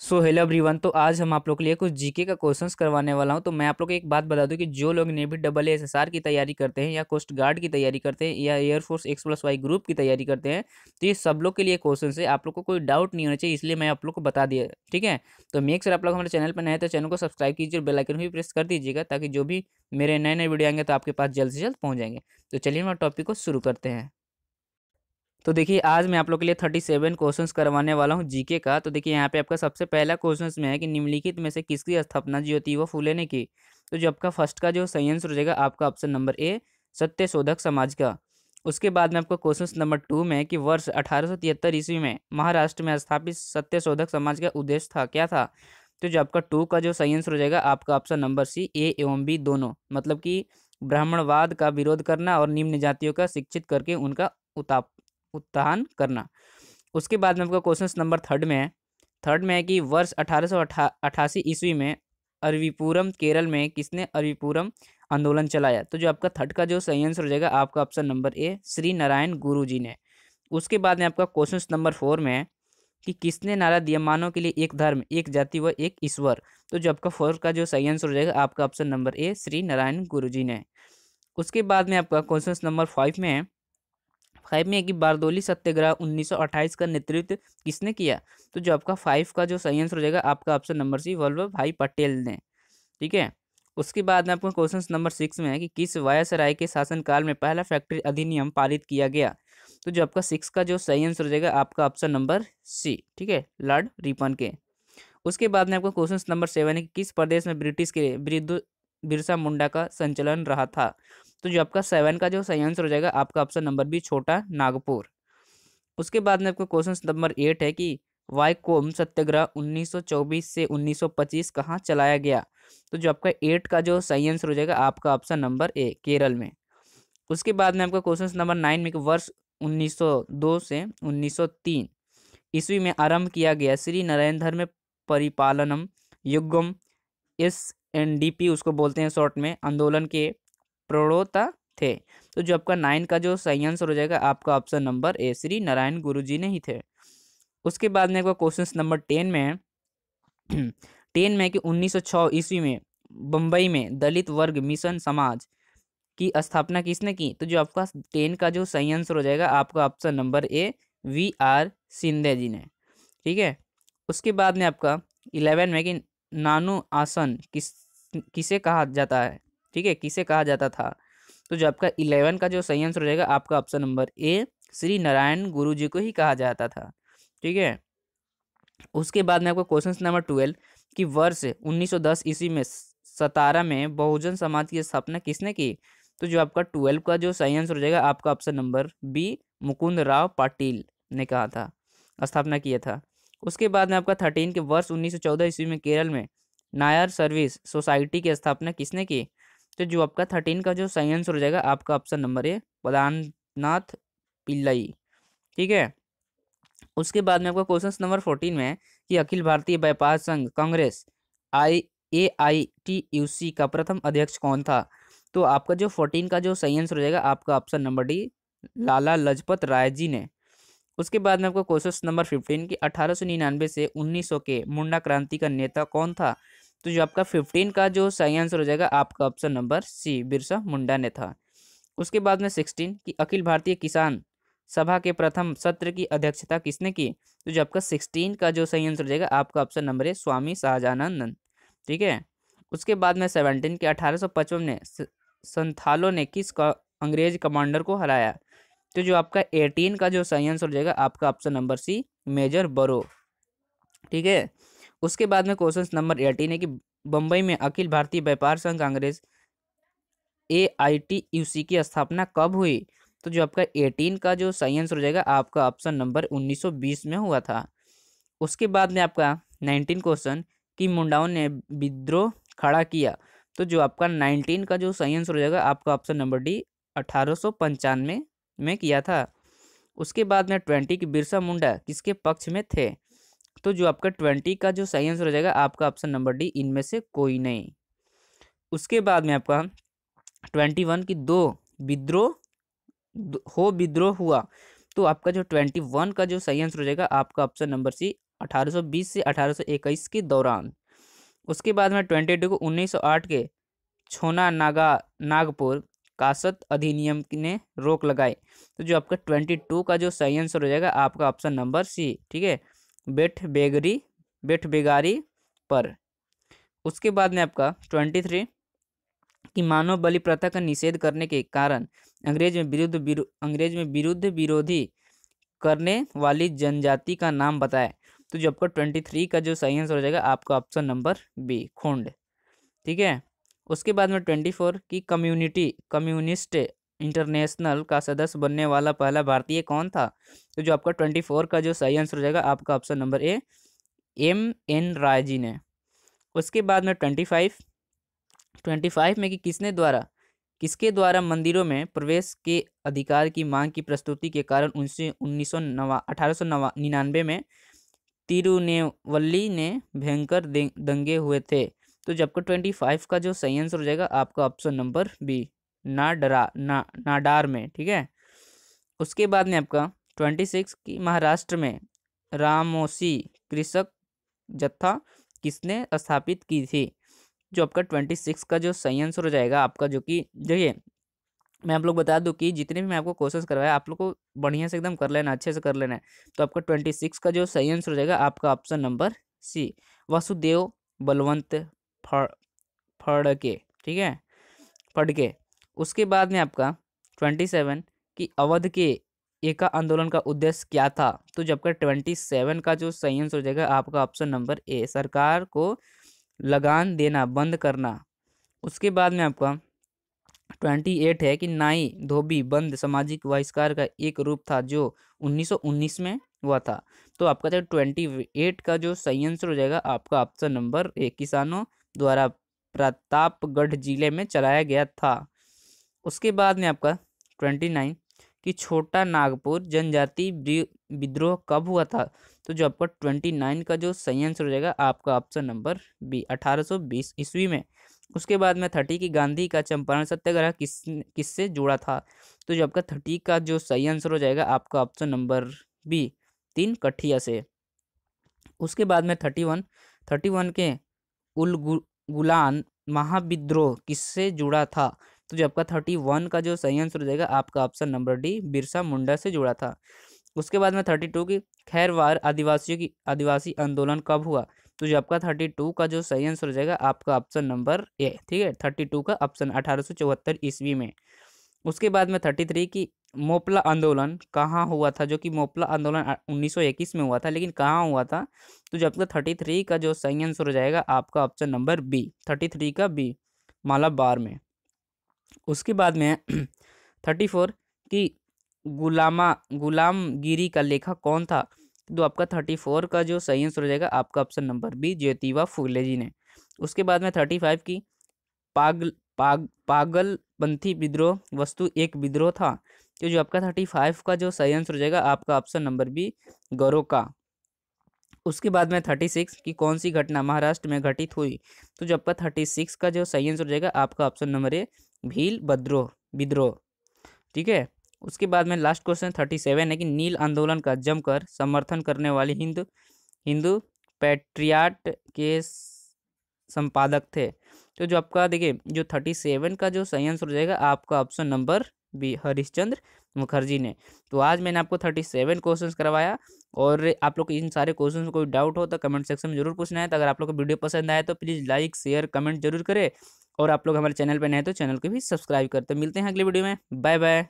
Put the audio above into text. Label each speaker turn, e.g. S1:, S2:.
S1: So hello everyone. तो आज हम आप लोग के लिए कुछ जीके का क्वेश्चंस करवाने वाला हूं। तो मैं आप लोग को एक बात बता दूं कि जो लोग नेवी डबल एसएसआर की तैयारी करते हैं या कोस्ट गार्ड की तैयारी करते हैं या एयरफोर्स X+Y ग्रुप की तैयारी करते हैं, तो ये सब लोग के लिए क्वेश्चन है। आप लोग को कोई डाउट नहीं होना चाहिए, इसलिए मैं आप लोग को बता दिया। ठीक है, तो मेक श्योर आप लोग हमारे चैनल पर नए हैं तो चैनल को सब्सक्राइब कीजिए और बेल आइकन भी प्रेस कर दीजिएगा, ताकि जो भी मेरे नए नए वीडियो आएंगे तो आपके पास जल्द से जल्द पहुँच जाएंगे। तो चलिए हम टॉपिक को शुरू करते हैं। तो देखिए, आज मैं आप लोग के लिए 37 क्वेश्चंस करवाने वाला हूं जीके का। तो देखिए, यहाँ पे आपका सबसे पहला क्वेश्चंस में है कि निम्नलिखित में से किसकी स्थापना जो होती है वो फूले ने की। तो जो आपका फर्स्ट का जो सही आंसर हो जाएगा आपका ऑप्शन नंबर ए, सत्यशोधक समाज का। उसके बाद में आपको क्वेश्चन नंबर 2 में है कि वर्ष 1873 ईस्वी में महाराष्ट्र में स्थापित सत्यशोधक समाज का उद्देश्य था, क्या था। तो जो आपका 2 का जो सही आंसर हो जाएगा आपका ऑप्शन नंबर सी, ए एवं बी दोनों, मतलब कि ब्राह्मणवाद का विरोध करना और निम्न जातियों का शिक्षित करके उनका उताप उत्थान करना। उसके बाद में आपका क्वेश्चन नंबर थर्ड में है कि वर्ष 1888 ईस्वी में अरविपुरम केरल में किसने अरविपुरम आंदोलन चलाया। तो जो आपका थर्ड का जो सही आंसर हो जाएगा आपका ऑप्शन नंबर ए, श्री नारायण गुरु जी ने। उसके बाद में आपका क्वेश्चन नंबर 4 में है कि किसने नारा दिया, मानव के लिए एक धर्म, एक जाति व एक ईश्वर। तो जो आपका 4 का जो सही आंसर हो जाएगा आपका ऑप्शन नंबर ए, श्री नारायण गुरु जी ने। उसके बाद में आपका क्वेश्चन नंबर 5 में है कि बारदोली सत्याग्रह 1928 का नेतृत्व किसने किया। तो जो आपका 5 का जो सही आंसर हो जाएगा आपका ऑप्शन नंबर सी, वल्लभ भाई पटेल ने। ठीक है, उसके बाद में आपको क्वेश्चन नंबर 6 में है कि किस वायसराय के शासनकाल में पहला फैक्ट्री अधिनियम पारित किया गया। तो जो आपका 6 का जो सही आंसर हो जाएगा आपका ऑप्शन नंबर सी, ठीक है, लॉर्ड रिपन के। उसके बाद में आपका क्वेश्चन नंबर 7 है कि किस प्रदेश में ब्रिटिश के विरुद्ध बिरसा मुंडा का संचलन रहा था। तो जो आपका 7 का जो सही आंसर हो जाएगा आपका ऑप्शन नंबर बी, छोटा नागपुर। उसके बाद में आपका क्वेश्चन नंबर 8 है कि वाईकोम सत्याग्रह 1924 से 1925 कहाँ चलाया गया। तो जो आपका 8 का जो सही आंसर हो जाएगा आपका ऑप्शन नंबर ए, केरल में। उसके बाद में आपका क्वेश्चन नंबर 9 में कि वर्ष 1902 से 1903 ईस्वी में आरंभ किया गया श्री नारायण धर्म परिपालनम युगम, SNDP उसको बोलते हैं शॉर्ट में, आंदोलन के प्रणेता थे। तो जो आपका 9 का जो सही आंसर हो जाएगा आपका ऑप्शन नंबर ए, श्री नारायण गुरु जी ने ही थे। उसके बाद में आपका क्वेश्चन नंबर 10 में है 10 में कि 1906 ईस्वी में बम्बई में दलित वर्ग मिशन समाज की स्थापना किसने की। तो जो आपका 10 का जो सही आंसर हो जाएगा आपका option number A, VR Sindhe ji ने। ठीक है, उसके बाद में आपका 11 में कि नानू आसन किसे कहा जाता है। ठीक है, किसे कहा जाता था। तो जो आपका 11 का जो सही आंसर हो जाएगा आपका ऑप्शन नंबर ए, श्री नारायण गुरु जी को ही कहा जाता था। ठीक है, उसके बाद में आपका क्वेश्चन नंबर 12 कि वर्ष 1910 ईस्वी में सतारा में बहुजन समाज की स्थापना किसने की। तो जो आपका 12 का जो सही आंसर हो जाएगा आपका option number B, Mukund Rao Patil ने कहा था, स्थापना किया था। उसके बाद में आपका 13 के वर्ष 1914 ईस्वी में केरल में नायर सर्विस सोसाइटी की स्थापना किसने की। तो जो आपका 13 का जो सही आंसर हो जाएगा आपका ऑप्शन नंबर ए, प्रधाननाथ पिल्लई। ठीक है, उसके बाद में आपका क्वेश्चन नंबर 14 में है कि अखिल भारतीय व्यापार संघ कांग्रेस AITUC का प्रथम अध्यक्ष कौन था। तो आपका जो 14 का जो सही आंसर हो जाएगा आपका option number D, Lala Lajpat Rai ji ने। उसके बाद में आपको क्वेश्चन नंबर 15 कि 1899 से 1900 के मुंडा क्रांति का नेता कौन था। तो जो आपका 15 का जो सही आंसर हो जाएगा आपका ऑप्शन नंबर सी, बिरसा मुंडा ने था। उसके बाद में 16 कि अखिल भारतीय किसान सभा के प्रथम सत्र की अध्यक्षता किसने की। तो जो आपका 16 का जो सही आंसर हो जाएगा आपका ऑप्शन नंबर है, स्वामी शाहजानंद। ठीक है, उसके बाद में 17 के 1855 में संथालों ने किस अंग्रेज कमांडर को हराया। तो जो आपका 18 का जो सही आंसर हो जाएगा आपका ऑप्शन नंबर सी, मेजर बरो। ठीक है, उसके बाद में क्वेश्चन नंबर 18 है कि बम्बई में अखिल भारतीय व्यापार संघ कांग्रेस AITUC की स्थापना कब हुई। तो जो आपका 18 का जो सही आंसर हो जाएगा आपका ऑप्शन नंबर 1920 में हुआ था। उसके बाद में आपका 19 क्वेश्चन कि मुंडाओं ने विद्रोह खड़ा किया। तो जो आपका 19 का जो सही आंसर हो जाएगा आपका ऑप्शन नंबर डी, 1895 में किया था। उसके बाद में 20 की बिरसा मुंडा किसके पक्ष में थे। तो जो आपका 20 का जो सही आंसर हो जाएगा आपका ऑप्शन नंबर डी, इनमें से कोई नहीं। उसके बाद में आपका 21 की दो विद्रोह हुआ। तो आपका जो 21 का जो सही आंसर हो जाएगा आपका ऑप्शन नंबर सी, 1820 से 1821 के दौरान। उसके बाद में 22 को 1908 के छोना नागपुर कासत अधिनियम ने रोक लगाई। तो जो आपका 22 का जो सही आंसर हो जाएगा आपका ऑप्शन नंबर सी, ठीक है, बेट बेगारी पर। उसके बाद में आपका 23 कि मानव बलि प्रथा का निषेध करने के कारण अंग्रेज में विरुद्ध विरोधी करने वाली जनजाति का नाम बताए। तो जो आपका 23 का जो सही आंसर हो जाएगा आपका ऑप्शन नंबर बी, खोंड, ठीक है। उसके बाद में 24 की कम्युनिस्ट इंटरनेशनल का सदस्य बनने वाला पहला भारतीय कौन था। तो जो आपका 24 का जो सही आंसर हो जाएगा आपका ऑप्शन नंबर ए, M.N. राय जी ने। उसके बाद में 25 में कि किसके द्वारा मंदिरों में प्रवेश के अधिकार की मांग की प्रस्तुति के कारण 1899 में तिरुनेवल्ली ने भयंकर दंगे हुए थे। तो जब 25 का जो सही आंसर हो जाएगा आपका ऑप्शन नंबर बी, नाडार में, ठीक है। उसके बाद में आपका 26 की महाराष्ट्र में रामोसी कृषक जत्था किसने स्थापित की थी। जो आपका 26 का जो सही आंसर हो जाएगा आपका, जो कि देखिए मैं आप लोग बता दूं कि जितने भी मैं आपको क्वेश्चंस करवाया आप लोग को बढ़िया से एकदम कर लेना, अच्छे से कर लेना है। तो आपका 26 का जो सही आंसर हो जाएगा आपका option number C, Vasudev Balwant Phadke, ठीक है, फड़के। उसके बाद में आपका 27 की अवध के एका आंदोलन का उद्देश्य क्या था। तो जब का 27 का जो सही आंसर हो जाएगा आपका ऑप्शन नंबर ए, सरकार को लगान देना बंद करना। उसके बाद में आपका 28 है कि नाई धोबी बंद सामाजिक बहिष्कार का एक रूप था जो 1919 में हुआ था। तो आपका जो 28 का जो सही आंसर हो जाएगा आपका ऑप्शन नंबर ए, किसानों द्वारा प्रतापगढ़ जिले में चलाया गया था। उसके बाद में आपका 29 कि छोटा नागपुर जनजाति विद्रोह कब हुआ था। तो जो आपका 29 का जो सही आंसर हो जाएगा आपका ऑप्शन नंबर बी, 1820 ईस्वी में। उसके बाद में 30 की गांधी का चंपारण सत्याग्रह किससे जुड़ा था। तो जो आपका 30 का जो सही आंसर हो जाएगा आपका ऑप्शन नंबर बी, 3 कठिया से। उसके बाद में 31 के गुलान महाविद्रोह किससे जुड़ा था। तो जो आपका 31 का जो सही आंसर हो जाएगा आपका option number D, Birsa Munda से जुड़ा था। उसके बाद में 32 की खैरवार आदिवासी आंदोलन कब हुआ। तो जो आपका 32 का जो सही आंसर हो जाएगा आपका ऑप्शन नंबर ए, ठीक है, 32 का ऑप्शन 1874 ईस्वी में। उसके बाद में 33 की मोपला आंदोलन कहाँ हुआ था। जो कि मोपला आंदोलन 1921 में हुआ था, लेकिन कहाँ हुआ था। तो जो आपका 33 का जो सही आंसर हो जाएगा आपका ऑप्शन नंबर बी, 33 का बी, मालाबार में। उसके बाद में 34 की गुलामगिरी का लेखक कौन था। तो आपका 34 का जो सही आंसर हो जाएगा आपका option number B, Jyotiba Phule जी ने। उसके बाद में 35 की पागलपंथी विद्रोह वस्तु एक विद्रोह था। तो जो आपका 35 का जो सही आंसर हो जाएगा आपका ऑप्शन नंबर बी, गौरों का। उसके बाद में 36 की कौन सी घटना महाराष्ट्र में घटित हुई। तो जो आपका 36 का जो सही आंसर हो जाएगा आपका ऑप्शन नंबर ए, भील विद्रोह, ठीक है। उसके बाद में लास्ट क्वेश्चन 37 है कि नील आंदोलन का जमकर समर्थन करने वाले हिंदू पैट्रियाट के संपादक थे। तो जो आपका देखिए जो 37 का जो सही आंसर हो जाएगा आपका option number B, Harishchandra Mukherjee ने। तो आज मैंने आपको 37 क्वेश्चंस करवाया, और आप लोग इन सारे क्वेश्चंस में कोई डाउट हो तो कमेंट सेक्शन में जरूर पूछना है। तो अगर आप लोग को वीडियो पसंद आए तो प्लीज़ लाइक शेयर कमेंट जरूर करें, और आप लोग हमारे चैनल पर नए हैं तो चैनल को भी सब्सक्राइब करते। मिलते हैं अगले वीडियो में, बाय बाय।